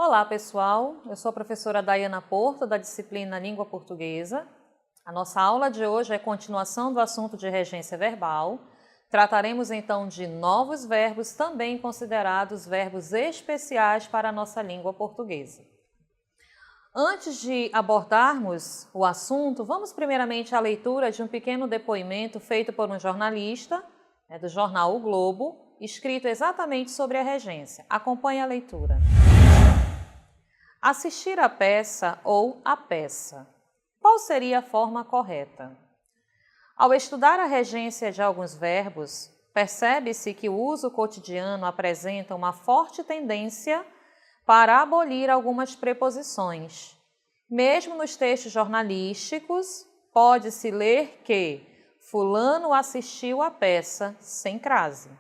Olá, pessoal. Eu sou a professora Daiana Porto, da disciplina Língua Portuguesa. A nossa aula de hoje é continuação do assunto de regência verbal. Trataremos então de novos verbos, também considerados verbos especiais para a nossa língua portuguesa. Antes de abordarmos o assunto, vamos primeiramente à leitura de um pequeno depoimento feito por um jornalista, do jornal O Globo, escrito exatamente sobre a regência. Acompanhe a leitura. Assistir a peça ou a peça. Qual seria a forma correta? Ao estudar a regência de alguns verbos, percebe-se que o uso cotidiano apresenta uma forte tendência para abolir algumas preposições. Mesmo nos textos jornalísticos, pode-se ler que fulano assistiu a peça sem crase.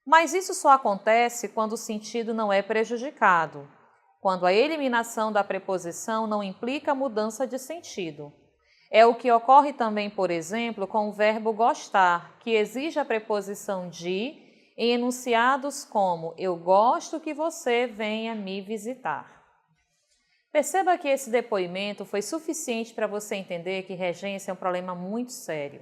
Mas isso só acontece quando o sentido não é prejudicado, quando a eliminação da preposição não implica mudança de sentido. É o que ocorre também, por exemplo, com o verbo gostar, que exige a preposição de em enunciados como eu gosto que você venha me visitar. Perceba que esse depoimento foi suficiente para você entender que regência é um problema muito sério.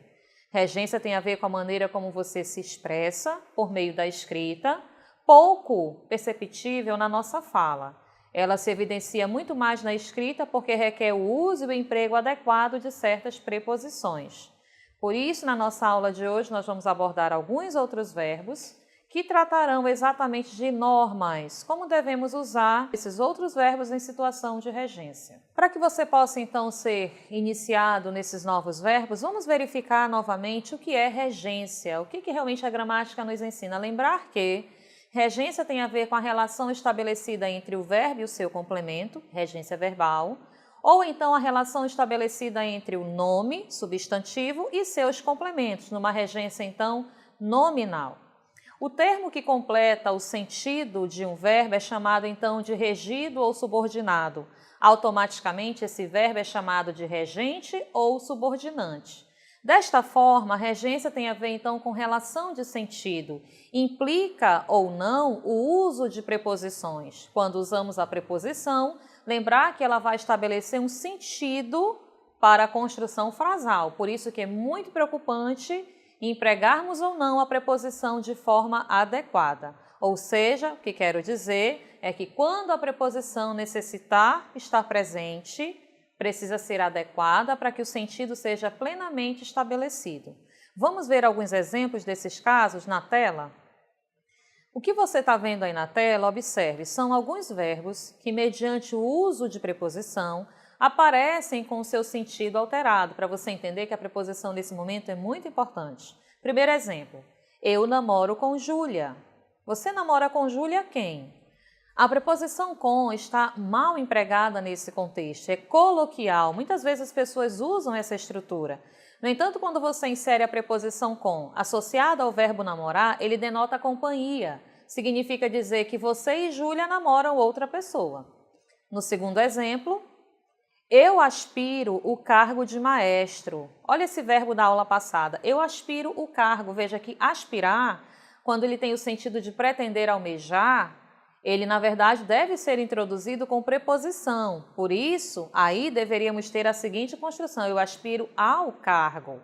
Regência tem a ver com a maneira como você se expressa por meio da escrita, pouco perceptível na nossa fala. Ela se evidencia muito mais na escrita porque requer o uso e o emprego adequado de certas preposições. Por isso, na nossa aula de hoje, nós vamos abordar alguns outros verbos que tratarão exatamente de normas, como devemos usar esses outros verbos em situação de regência. Para que você possa, então, ser iniciado nesses novos verbos, vamos verificar novamente o que é regência, o que realmente a gramática nos ensina. Lembrar que regência tem a ver com a relação estabelecida entre o verbo e o seu complemento, regência verbal, ou então a relação estabelecida entre o nome, substantivo, e seus complementos, numa regência, então, nominal. O termo que completa o sentido de um verbo é chamado, então, de regido ou subordinado. Automaticamente, esse verbo é chamado de regente ou subordinante. Desta forma, a regência tem a ver, então, com relação de sentido. Implica ou não o uso de preposições. Quando usamos a preposição, lembrar que ela vai estabelecer um sentido para a construção frasal. Por isso que é muito preocupante empregarmos ou não a preposição de forma adequada. Ou seja, o que quero dizer é que quando a preposição necessitar estar presente, precisa ser adequada para que o sentido seja plenamente estabelecido. Vamos ver alguns exemplos desses casos na tela? O que você está vendo aí na tela, observe, são alguns verbos que, mediante o uso de preposição, aparecem com o seu sentido alterado, para você entender que a preposição nesse momento é muito importante. Primeiro exemplo, eu namoro com Júlia. Você namora com Júlia quem? A preposição com está mal empregada nesse contexto, é coloquial. Muitas vezes as pessoas usam essa estrutura. No entanto, quando você insere a preposição com associada ao verbo namorar, ele denota companhia. Significa dizer que você e Júlia namoram outra pessoa. No segundo exemplo, eu aspiro o cargo de maestro. Olha esse verbo da aula passada. Eu aspiro o cargo. Veja que aspirar, quando ele tem o sentido de pretender almejar, ele, na verdade, deve ser introduzido com preposição. Por isso, aí deveríamos ter a seguinte construção: eu aspiro ao cargo.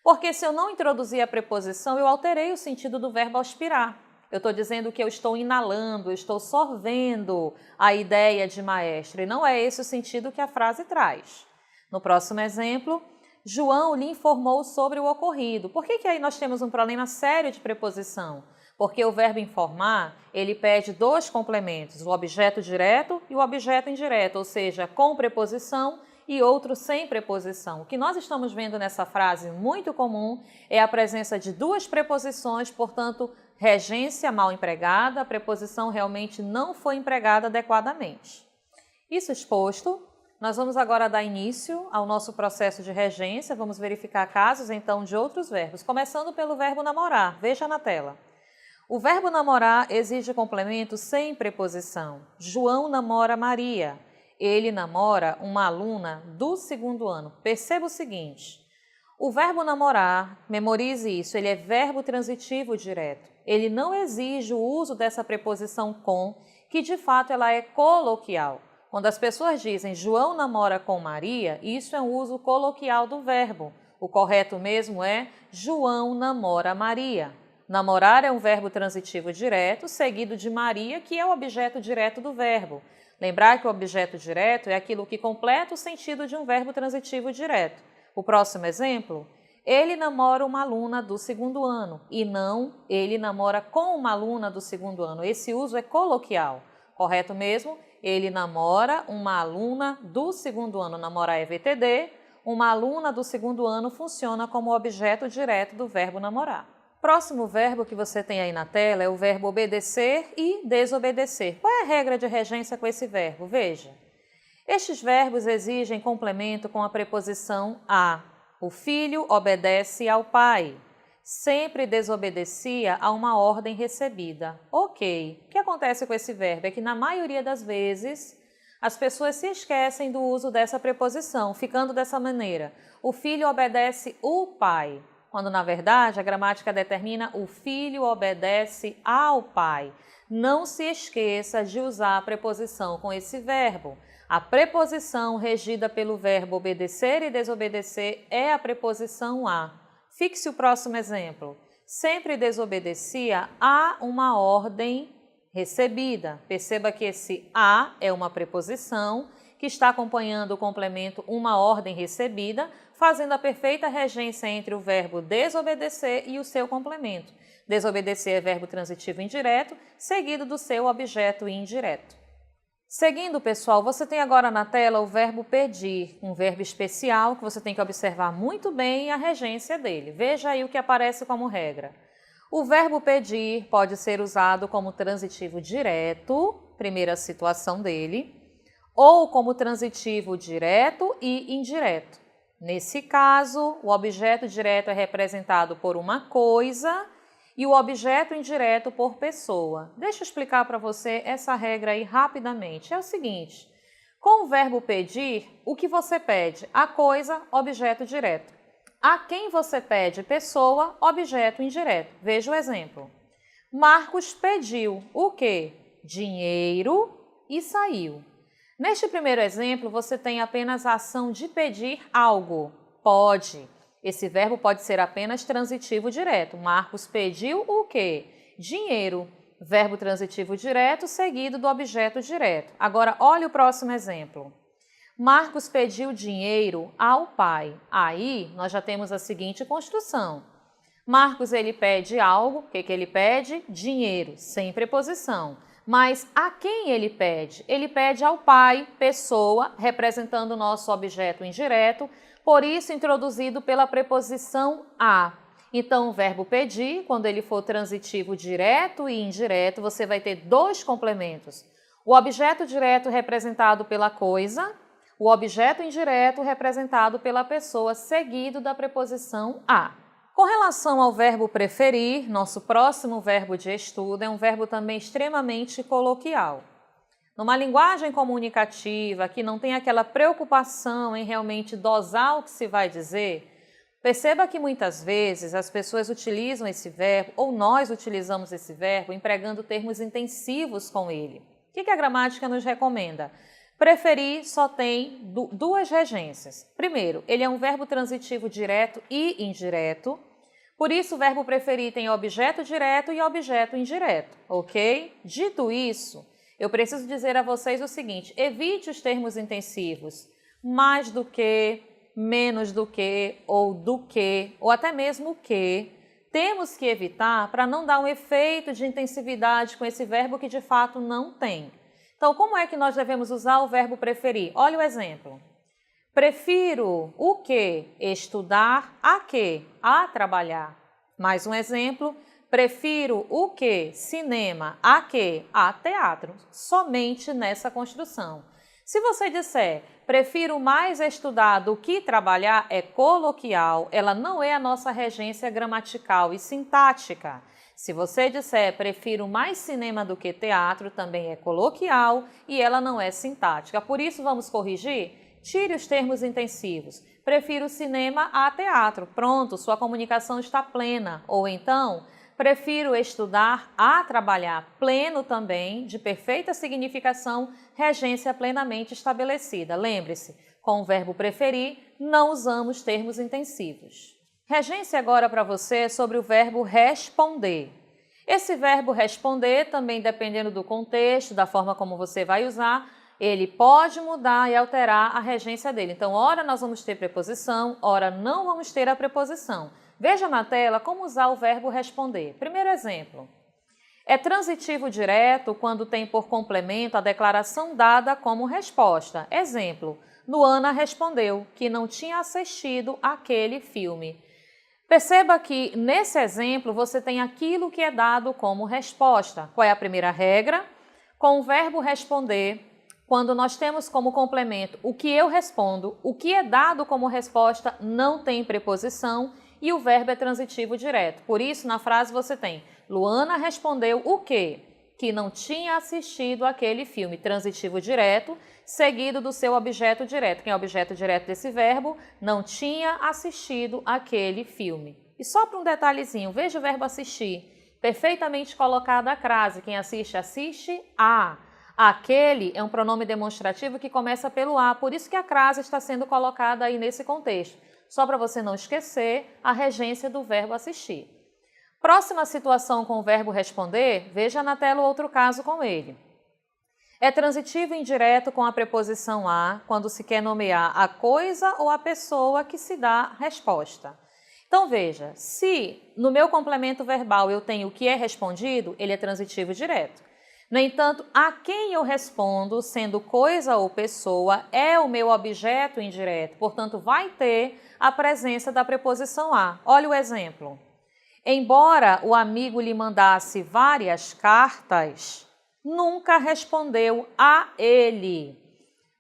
Porque se eu não introduzir a preposição, eu alterei o sentido do verbo aspirar. Eu estou dizendo que eu estou inalando, eu estou sorvendo a ideia de maestro. E não é esse o sentido que a frase traz. No próximo exemplo, João lhe informou sobre o ocorrido. Por que aí nós temos um problema sério de preposição? Porque o verbo informar, ele pede dois complementos, o objeto direto e o objeto indireto, ou seja, com preposição e outro sem preposição. O que nós estamos vendo nessa frase muito comum é a presença de duas preposições, portanto, regência mal empregada, a preposição realmente não foi empregada adequadamente. Isso exposto, nós vamos agora dar início ao nosso processo de regência, vamos verificar casos então de outros verbos, começando pelo verbo namorar, veja na tela. O verbo namorar exige complemento sem preposição. João namora Maria. Ele namora uma aluna do segundo ano. Perceba o seguinte, o verbo namorar, memorize isso, ele é verbo transitivo direto. Ele não exige o uso dessa preposição com, que de fato ela é coloquial. Quando as pessoas dizem João namora com Maria, isso é um uso coloquial do verbo. O correto mesmo é João namora Maria. Namorar é um verbo transitivo direto, seguido de Maria, que é o objeto direto do verbo. Lembrar que o objeto direto é aquilo que completa o sentido de um verbo transitivo direto. O próximo exemplo, ele namora uma aluna do segundo ano e não ele namora com uma aluna do segundo ano. Esse uso é coloquial. Correto mesmo? Ele namora uma aluna do segundo ano. Namorar é VTD. Uma aluna do segundo ano funciona como objeto direto do verbo namorar. Próximo verbo que você tem aí na tela é o verbo obedecer e desobedecer. Qual é a regra de regência com esse verbo? Veja. Estes verbos exigem complemento com a preposição a. O filho obedece ao pai. Sempre desobedecia a uma ordem recebida. Ok. O que acontece com esse verbo é que, na maioria das vezes, as pessoas se esquecem do uso dessa preposição, ficando dessa maneira. O filho obedece o pai, quando, na verdade, a gramática determina o filho obedece ao pai. Não se esqueça de usar a preposição com esse verbo. A preposição regida pelo verbo obedecer e desobedecer é a preposição a. Fixe o próximo exemplo. Sempre desobedecia a uma ordem recebida. Perceba que esse a é uma preposição que está acompanhando o complemento uma ordem recebida, fazendo a perfeita regência entre o verbo desobedecer e o seu complemento. Desobedecer é verbo transitivo indireto, seguido do seu objeto indireto. Seguindo, pessoal, você tem agora na tela o verbo pedir, um verbo especial que você tem que observar muito bem a regência dele. Veja aí o que aparece como regra. O verbo pedir pode ser usado como transitivo direto, primeira situação dele, ou como transitivo direto e indireto. Nesse caso, o objeto direto é representado por uma coisa e o objeto indireto por pessoa. Deixa eu explicar para você essa regra aí rapidamente. É o seguinte, com o verbo pedir, o que você pede? A coisa, objeto direto. A quem você pede? Pessoa, objeto indireto. Veja o exemplo. Marcos pediu o quê? Dinheiro e saiu. Neste primeiro exemplo, você tem apenas a ação de pedir algo. Pode. Esse verbo pode ser apenas transitivo direto. Marcos pediu o quê? Dinheiro. Verbo transitivo direto seguido do objeto direto. Agora, olha o próximo exemplo. Marcos pediu dinheiro ao pai. Aí, nós já temos a seguinte construção. Marcos, ele pede algo. O que ele pede? Dinheiro, sem preposição. Mas a quem ele pede? Ele pede ao pai, pessoa, representando o nosso objeto indireto, por isso introduzido pela preposição a. Então, o verbo pedir, quando ele for transitivo direto e indireto, você vai ter dois complementos. O objeto direto representado pela coisa, o objeto indireto representado pela pessoa, seguido da preposição a. Com relação ao verbo preferir, nosso próximo verbo de estudo é um verbo também extremamente coloquial. Numa linguagem comunicativa que não tem aquela preocupação em realmente dosar o que se vai dizer, perceba que muitas vezes as pessoas utilizam esse verbo, ou nós utilizamos esse verbo, empregando termos intensivos com ele. O que a gramática nos recomenda? Preferir só tem duas regências. Primeiro, ele é um verbo transitivo direto e indireto. Por isso, o verbo preferir tem objeto direto e objeto indireto, ok? Dito isso, eu preciso dizer a vocês o seguinte, evite os termos intensivos, mais do que, menos do que, ou até mesmo o que. Temos que evitar para não dar um efeito de intensividade com esse verbo que de fato não tem. Então, como é que nós devemos usar o verbo preferir? Olha o exemplo. Prefiro o quê? Estudar a quê? A trabalhar. Mais um exemplo. Prefiro o quê? Cinema. A quê? A teatro. Somente nessa construção. Se você disser, prefiro mais estudar do que trabalhar, é coloquial, ela não é a nossa regência gramatical e sintática. Se você disser, prefiro mais cinema do que teatro, também é coloquial e ela não é sintática. Por isso, vamos corrigir? Tire os termos intensivos. Prefiro cinema a teatro. Pronto, sua comunicação está plena. Ou então, Prefiro estudar a trabalhar. Pleno também, de perfeita significação, regência plenamente estabelecida. Lembre-se, com o verbo preferir, não usamos termos intensivos. Regência agora para você sobre o verbo responder. Esse verbo responder, também dependendo do contexto, da forma como você vai usar, ele pode mudar e alterar a regência dele. Então, ora nós vamos ter preposição, ora não vamos ter a preposição. Veja na tela como usar o verbo responder. Primeiro exemplo. É transitivo direto quando tem por complemento a declaração dada como resposta. Exemplo. Luana respondeu que não tinha assistido aquele filme. Perceba que nesse exemplo você tem aquilo que é dado como resposta. Qual é a primeira regra? Com o verbo responder, quando nós temos como complemento o que eu respondo, o que é dado como resposta não tem preposição e o verbo é transitivo direto. Por isso, na frase você tem Luana respondeu o quê? Que não tinha assistido aquele filme. Transitivo direto, seguido do seu objeto direto. Quem é o objeto direto desse verbo? Não tinha assistido aquele filme. E só para um detalhezinho, veja o verbo assistir. Perfeitamente colocado a crase. Quem assiste, assiste a. Aquele é um pronome demonstrativo que começa pelo a, por isso que a crase está sendo colocada aí nesse contexto. Só para você não esquecer a regência do verbo assistir. Próxima situação com o verbo responder, veja na tela o outro caso com ele. É transitivo indireto com a preposição a, quando se quer nomear a coisa ou a pessoa que se dá resposta. Então veja, se no meu complemento verbal eu tenho o que é respondido, ele é transitivo direto. No entanto, a quem eu respondo, sendo coisa ou pessoa, é o meu objeto indireto, portanto, vai ter a presença da preposição a. Olha o exemplo. Embora o amigo lhe mandasse várias cartas, nunca respondeu a ele.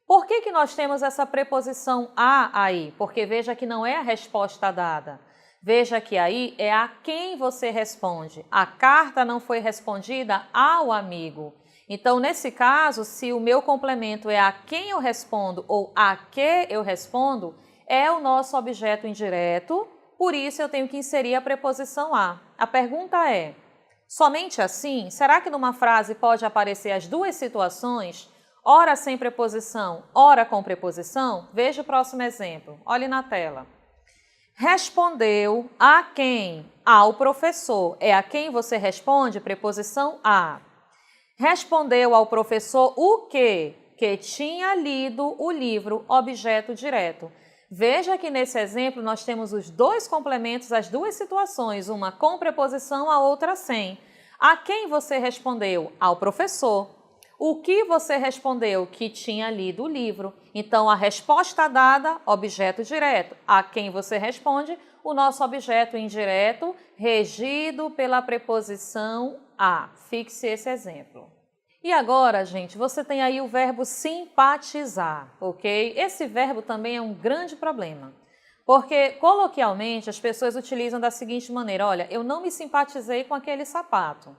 Por que nós temos essa preposição a aí? Porque veja que não é a resposta dada. Veja que aí é a quem você responde. A carta não foi respondida ao amigo. Então, nesse caso, se o meu complemento é a quem eu respondo ou a que eu respondo, é o nosso objeto indireto, por isso eu tenho que inserir a preposição a. A pergunta é, somente assim, será que numa frase pode aparecer as duas situações, ora sem preposição, ora com preposição? Veja o próximo exemplo, olhe na tela. Respondeu a quem? Ao professor. É a quem você responde? Preposição a. Respondeu ao professor o quê? Que tinha lido o livro, objeto direto. Veja que nesse exemplo nós temos os dois complementos, as duas situações, uma com preposição, a outra sem. A quem você respondeu? Ao professor. O que você respondeu? Que tinha lido o livro. Então, a resposta dada, objeto direto. A quem você responde, o nosso objeto indireto, regido pela preposição a. Fixe esse exemplo. E agora, gente, você tem aí o verbo simpatizar, ok? Esse verbo também é um grande problema. Porque, coloquialmente, as pessoas utilizam da seguinte maneira, olha, eu não me simpatizei com aquele sapato.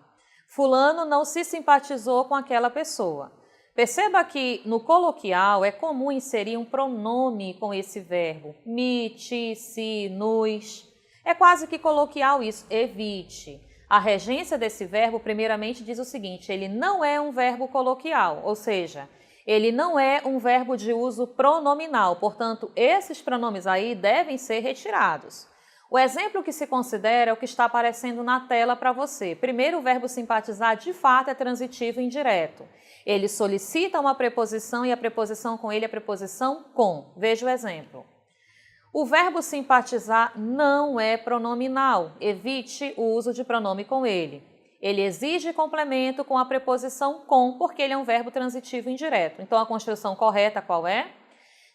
Fulano não se simpatizou com aquela pessoa. Perceba que no coloquial é comum inserir um pronome com esse verbo. Me, ti, si, nos. É quase que coloquial isso. Evite. A regência desse verbo, primeiramente, diz o seguinte, ele não é um verbo coloquial, ou seja, ele não é um verbo de uso pronominal. Portanto, esses pronomes aí devem ser retirados. O exemplo que se considera é o que está aparecendo na tela para você. Primeiro, o verbo simpatizar, de fato, é transitivo indireto. Ele solicita uma preposição e a preposição com ele é a preposição com. Veja o exemplo. O verbo simpatizar não é pronominal. Evite o uso de pronome com ele. Ele exige complemento com a preposição com, porque ele é um verbo transitivo indireto. Então, a construção correta qual é?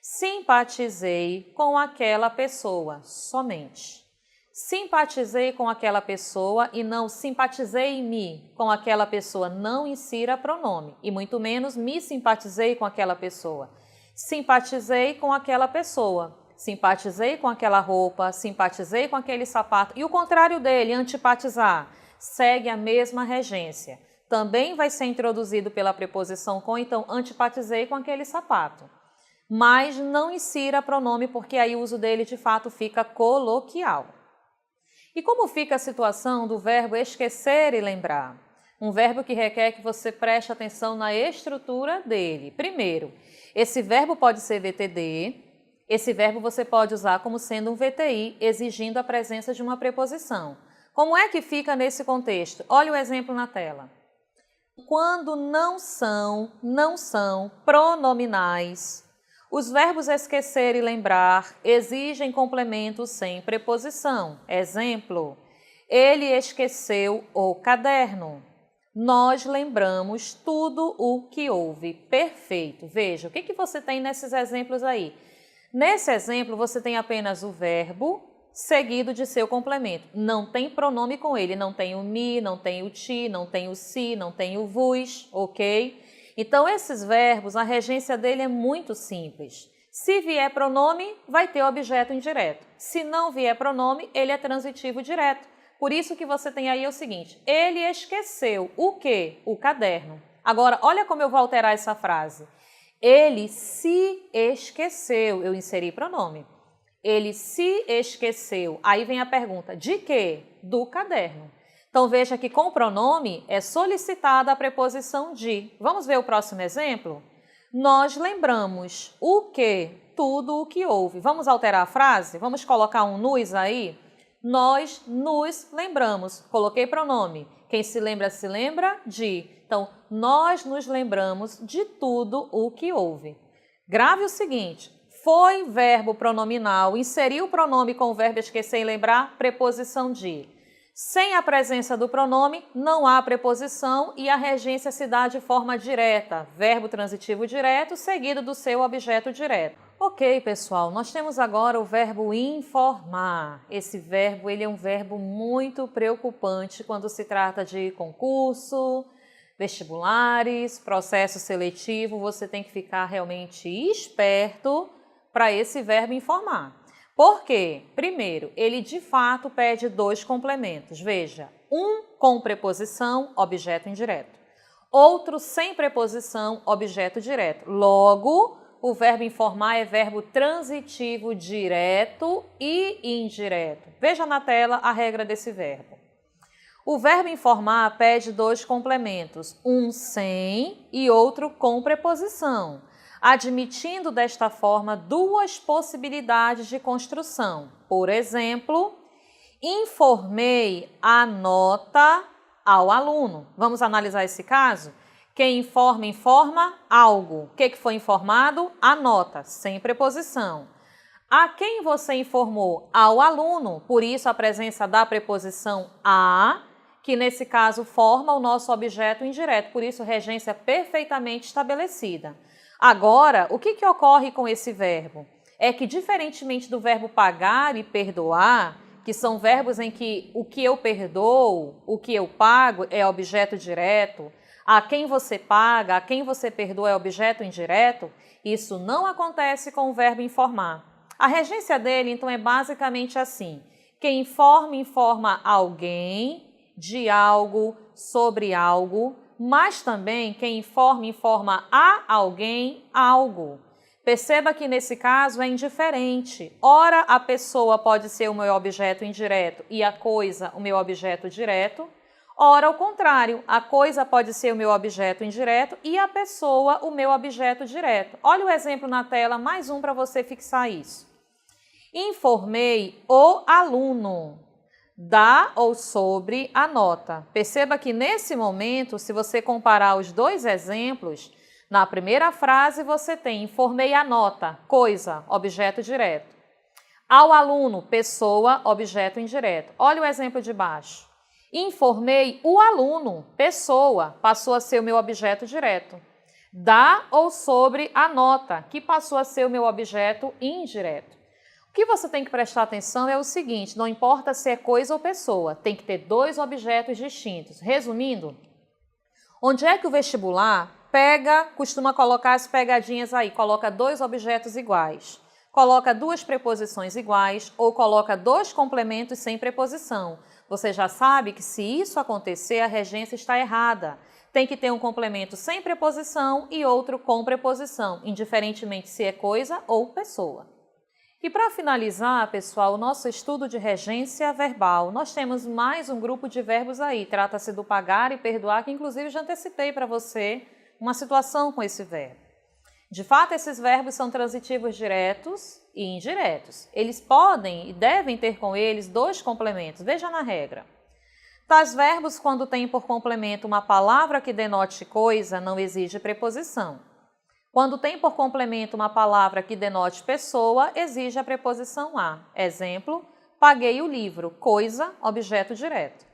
Simpatizei com aquela pessoa, somente. Simpatizei com aquela pessoa e não simpatizei-me com aquela pessoa. Não insira pronome e muito menos me simpatizei com aquela pessoa. Simpatizei com aquela pessoa. Simpatizei com aquela roupa, simpatizei com aquele sapato. E o contrário dele, antipatizar, segue a mesma regência. Também vai ser introduzido pela preposição com, então antipatizei com aquele sapato. Mas não insira pronome porque aí o uso dele de fato fica coloquial. E como fica a situação do verbo esquecer e lembrar? Um verbo que requer que você preste atenção na estrutura dele. Primeiro, esse verbo pode ser VTD, esse verbo você pode usar como sendo um VTI, exigindo a presença de uma preposição. Como é que fica nesse contexto? Olha o exemplo na tela. Quando não são pronominais, os verbos esquecer e lembrar exigem complemento sem preposição. Exemplo, ele esqueceu o caderno. Nós lembramos tudo o que houve. Perfeito. Veja, o que você tem nesses exemplos aí? Nesse exemplo, você tem apenas o verbo seguido de seu complemento. Não tem pronome com ele, não tem o me, não tem o ti, não tem o si, não tem o vos, ok? Então, esses verbos, a regência dele é muito simples. Se vier pronome, vai ter objeto indireto. Se não vier pronome, ele é transitivo direto. Por isso que você tem aí o seguinte, ele esqueceu o quê? O caderno. Agora, olha como eu vou alterar essa frase. Ele se esqueceu, eu inseri pronome. Ele se esqueceu. Aí vem a pergunta, de quê? Do caderno. Então, veja que com o pronome é solicitada a preposição de. Vamos ver o próximo exemplo? Nós lembramos o quê? Tudo o que houve. Vamos alterar a frase? Vamos colocar um nos aí? Nós nos lembramos. Coloquei pronome. Quem se lembra de. Então, nós nos lembramos de tudo o que houve. Grave o seguinte, foi verbo pronominal, inseriu o pronome com o verbo esquecer e lembrar, preposição de. Sem a presença do pronome, não há preposição e a regência se dá de forma direta, verbo transitivo direto seguido do seu objeto direto. Ok, pessoal, nós temos agora o verbo informar. Esse verbo ele é um verbo muito preocupante quando se trata de concurso, vestibulares, processo seletivo. Você tem que ficar realmente esperto para esse verbo informar. Por quê? Primeiro, ele de fato pede dois complementos. Veja, um com preposição, objeto indireto. Outro sem preposição, objeto direto. Logo, o verbo informar é verbo transitivo direto e indireto. Veja na tela a regra desse verbo. O verbo informar pede dois complementos, um sem e outro com preposição, admitindo desta forma duas possibilidades de construção. Por exemplo, informei a nota ao aluno. Vamos analisar esse caso? Quem informa, informa algo. O que foi informado? A nota, sem preposição. A quem você informou? Ao aluno, por isso a presença da preposição a, que nesse caso forma o nosso objeto indireto, por isso regência perfeitamente estabelecida. Agora, o que ocorre com esse verbo? É que, diferentemente do verbo pagar e perdoar, que são verbos em que o que eu perdoo, o que eu pago é objeto direto, a quem você paga, a quem você perdoa é objeto indireto, isso não acontece com o verbo informar. A regência dele, então, é basicamente assim. Quem informa, informa alguém de algo, sobre algo, mas também quem informa, informa a alguém algo. Perceba que nesse caso é indiferente. Ora, a pessoa pode ser o meu objeto indireto e a coisa o meu objeto direto. Ora, ao contrário, a coisa pode ser o meu objeto indireto e a pessoa o meu objeto direto. Olha o exemplo na tela, mais um para você fixar isso. Informei o aluno da ou sobre a nota. Perceba que nesse momento, se você comparar os dois exemplos, na primeira frase você tem informei a nota, coisa, objeto direto. Ao aluno, pessoa, objeto indireto. Olha o exemplo de baixo. Informei o aluno, pessoa, passou a ser o meu objeto direto. Da ou sobre a nota, que passou a ser o meu objeto indireto. O que você tem que prestar atenção é o seguinte, não importa se é coisa ou pessoa, tem que ter dois objetos distintos. Resumindo, onde é que o vestibular costuma colocar as pegadinhas aí, coloca dois objetos iguais, coloca duas preposições iguais ou coloca dois complementos sem preposição. Você já sabe que se isso acontecer, a regência está errada. Tem que ter um complemento sem preposição e outro com preposição, indiferentemente se é coisa ou pessoa. E para finalizar, pessoal, o nosso estudo de regência verbal, nós temos mais um grupo de verbos aí. Trata-se do pagar e perdoar, que inclusive já antecipei para você uma situação com esse verbo. De fato, esses verbos são transitivos diretos e indiretos. Eles podem e devem ter com eles dois complementos. Veja na regra. Tais verbos, quando têm por complemento uma palavra que denote coisa, não exige preposição. Quando tem por complemento uma palavra que denote pessoa, exige a preposição a. Exemplo, paguei o livro, coisa, objeto direto.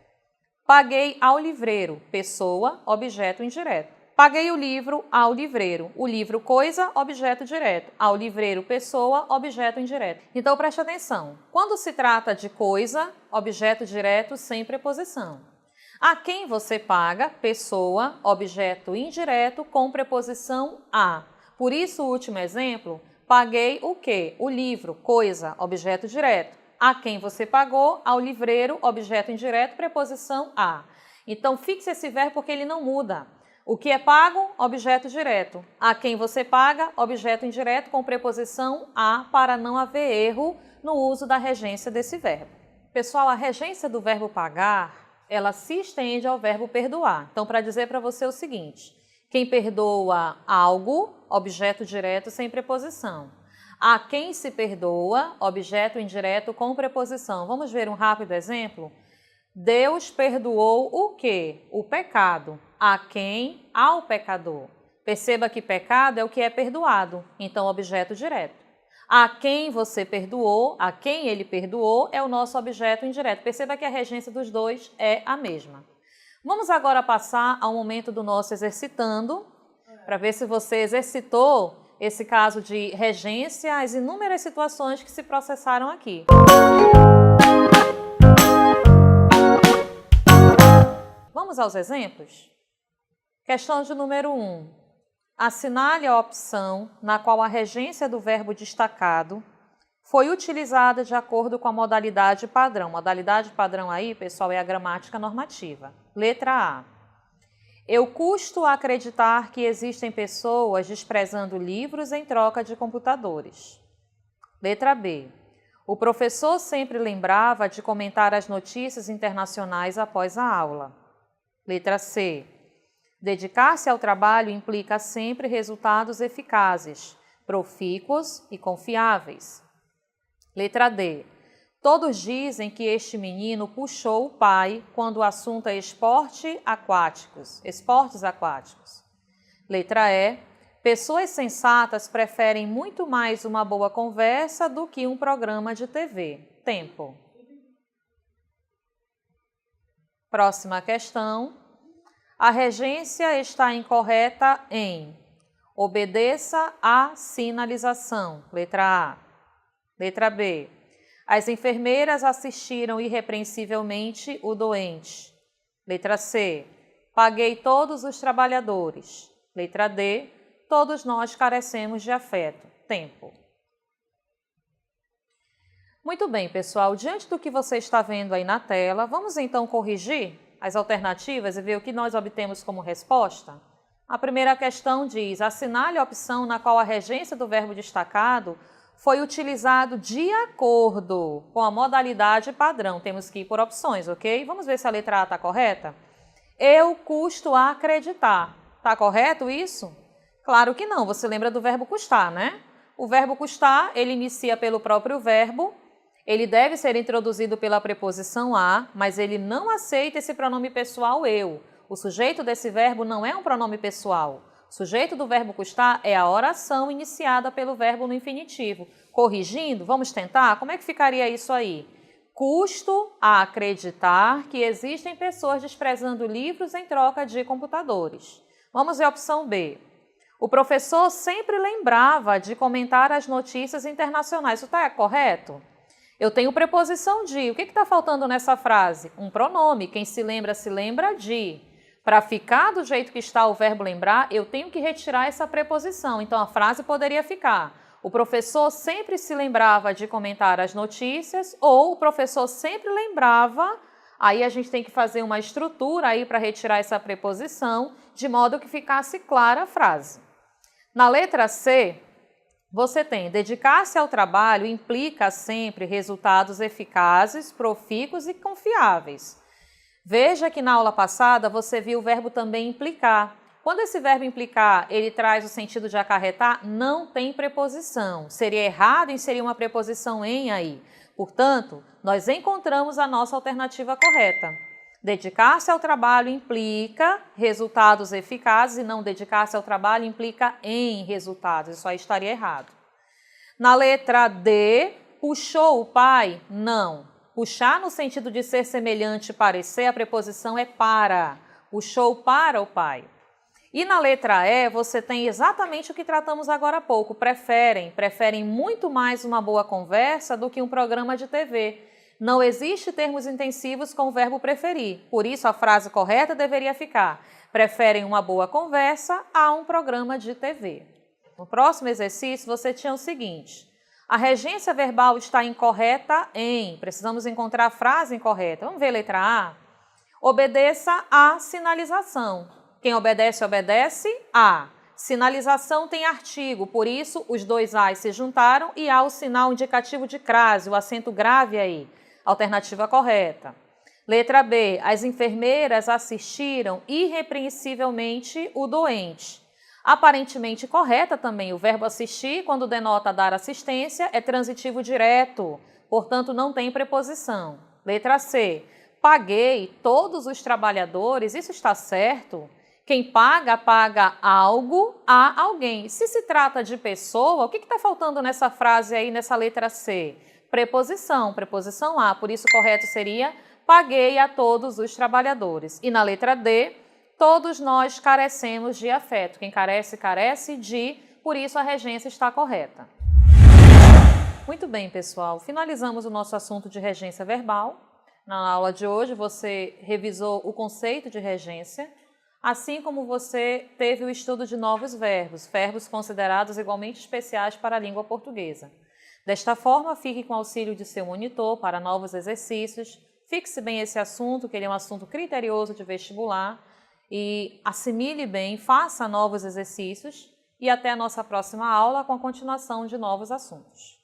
Paguei ao livreiro, pessoa, objeto indireto. Paguei o livro ao livreiro, o livro, coisa, objeto direto. Ao livreiro, pessoa, objeto indireto. Então, preste atenção. Quando se trata de coisa, objeto direto sem preposição. A quem você paga, pessoa, objeto indireto com preposição a. Por isso, o último exemplo, paguei o quê? O livro, coisa, objeto direto. A quem você pagou, ao livreiro, objeto indireto, preposição a. Então, fixe esse verbo porque ele não muda. O que é pago, objeto direto. A quem você paga, objeto indireto com preposição a, para não haver erro no uso da regência desse verbo. Pessoal, a regência do verbo pagar, ela se estende ao verbo perdoar. Então, para dizer para você o seguinte, quem perdoa algo, objeto direto sem preposição. A quem se perdoa, objeto indireto com preposição. Vamos ver um rápido exemplo? Deus perdoou o quê? O pecado. A quem? Ao pecador. Perceba que pecado é o que é perdoado, então objeto direto. A quem você perdoou, a quem ele perdoou, é o nosso objeto indireto. Perceba que a regência dos dois é a mesma. Vamos agora passar ao momento do nosso exercitando, para ver se você exercitou esse caso de regência, as inúmeras situações que se processaram aqui. Vamos aos exemplos? Questão de número 1. Assinale a opção na qual a regência do verbo destacado foi utilizada de acordo com a modalidade padrão. Modalidade padrão aí, pessoal, é a gramática normativa. Letra A. Eu custo acreditar que existem pessoas desprezando livros em troca de computadores. Letra B. O professor sempre lembrava de comentar as notícias internacionais após a aula. Letra C. Dedicar-se ao trabalho implica sempre resultados eficazes, profícuos e confiáveis. Letra D. Todos dizem que este menino puxou o pai quando o assunto é esportes aquáticos. Letra E. Pessoas sensatas preferem muito mais uma boa conversa do que um programa de TV. Tempo. Próxima questão. A regência está incorreta em obedeça à sinalização. Letra A. Letra B. As enfermeiras assistiram irrepreensivelmente o doente. Letra C. Paguei todos os trabalhadores. Letra D. Todos nós carecemos de afeto. Tempo. Muito bem, pessoal. Diante do que você está vendo aí na tela, vamos então corrigir as alternativas e ver o que nós obtemos como resposta? A primeira questão diz, assinale a opção na qual a regência do verbo destacado foi utilizado de acordo com a modalidade padrão. Temos que ir por opções, ok? Vamos ver se a letra A está correta? Eu custo acreditar. Está correto isso? Claro que não. Você lembra do verbo custar, né? O verbo custar, ele inicia pelo próprio verbo. Ele deve ser introduzido pela preposição a, mas ele não aceita esse pronome pessoal eu. O sujeito desse verbo não é um pronome pessoal. O sujeito do verbo custar é a oração iniciada pelo verbo no infinitivo. Corrigindo, vamos tentar? Como é que ficaria isso aí? Custo a acreditar que existem pessoas desprezando livros em troca de computadores. Vamos ver a opção B. O professor sempre lembrava de comentar as notícias internacionais. Isso está correto? Eu tenho preposição de. O que está faltando nessa frase? Um pronome. Quem se lembra de. Para ficar do jeito que está o verbo lembrar, eu tenho que retirar essa preposição. Então, a frase poderia ficar: o professor sempre se lembrava de comentar as notícias, ou o professor sempre lembrava. Aí a gente tem que fazer uma estrutura aí para retirar essa preposição, de modo que ficasse clara a frase. Na letra C, Você tem dedicar-se ao trabalho implica sempre resultados eficazes, profícuos e confiáveis. Veja que na aula passada você viu o verbo também implicar. Quando esse verbo implicar, ele traz o sentido de acarretar, não tem preposição. Seria errado inserir uma preposição em aí. Portanto, nós encontramos a nossa alternativa correta. Dedicar-se ao trabalho implica resultados eficazes e não dedicar-se ao trabalho implica em resultados. Isso aí estaria errado. Na letra D, puxou o pai? Não. Puxar no sentido de ser semelhante, parecer, a preposição é para. Puxou para o pai. E na letra E, você tem exatamente o que tratamos agora há pouco. Preferem muito mais uma boa conversa do que um programa de TV. Não existe termos intensivos com o verbo preferir. Por isso, a frase correta deveria ficar: preferem uma boa conversa a um programa de TV. No próximo exercício, você tinha o seguinte: a regência verbal está incorreta em... Precisamos encontrar a frase incorreta. Vamos ver a letra A? Obedeça à sinalização. Quem obedece, obedece a. Sinalização tem artigo, por isso os dois A's se juntaram e há o sinal indicativo de crase, o acento grave aí. Alternativa correta. Letra B. As enfermeiras assistiram irrepreensivelmente o doente. Aparentemente correta também. O verbo assistir, quando denota dar assistência, é transitivo direto, portanto não tem preposição. Letra C. Paguei todos os trabalhadores, isso está certo? Quem paga, paga algo a alguém. Se se trata de pessoa, o que está faltando nessa frase aí, nessa letra C? Preposição A. Por isso, o correto seria: paguei a todos os trabalhadores. E na letra D, todos nós carecemos de afeto. Quem carece, carece de, por isso a regência está correta. Muito bem, pessoal. Finalizamos o nosso assunto de regência verbal. Na aula de hoje, você revisou o conceito de regência, assim como você teve o estudo de novos verbos considerados igualmente especiais para a língua portuguesa. Desta forma, fique com o auxílio de seu monitor para novos exercícios, fixe bem esse assunto, que ele é um assunto criterioso de vestibular, e assimile bem, faça novos exercícios e até a nossa próxima aula com a continuação de novos assuntos.